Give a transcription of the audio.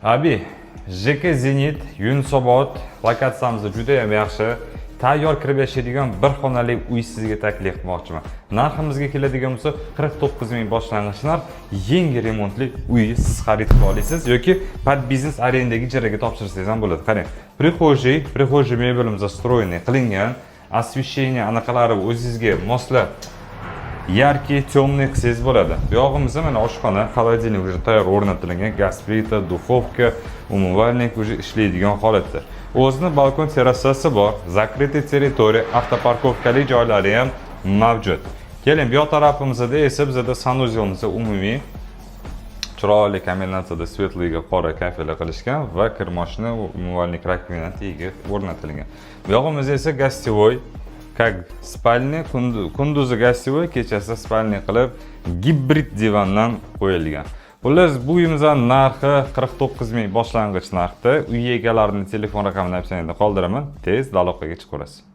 Abi, JK Zenit, Yunusobod lokatsiyamiz juda ham yaxshi. Tayyor kirib yashaydigan bir xonali uy sizga taklif qilmoqchiman. Narximizga keladigan bo'lsa 49 ming boshlang'ich narx, yangi remontli uyni siz xarid qila olasiz yoki под biznes arendaga ijaraga topshirsangiz ham bo'ladi. Qarang, prixожий mebelimiz stroyniy qilingan, освещение anaqalari o'zingizga moslab yarki, temniy qilsangiz bo'ladi. Bu yog'imizda mana oshxona, холодильник уже tayyor o'rnatilgan, gaz plita, dufovka, umumvalnik уже ishlaydigan holatda. O'zini balkon terrasasi bor, закрытый territoriya, avtoparkovkali joylari ham mavjud. Keling, bu tarafimizda esa bizda sanuzelimiz umumiy chiroyli kombinatsiyada svetliga qora kafelar qilishgan va kirmoshni umumvalnik rakovina tagiga o'rnatilgan. Bu yog'imizda esa gostivoy, как spalni, kunduzi gostivoy, kechasi spalni qilib gibrid divandan qo'yilgan. Xullas, bu uyimizning narxi 49 ming boshlang'ich narxda. Uy egalarini telefon raqamini aytsangiz qoldiraman, tez aloqaga chiqasiz.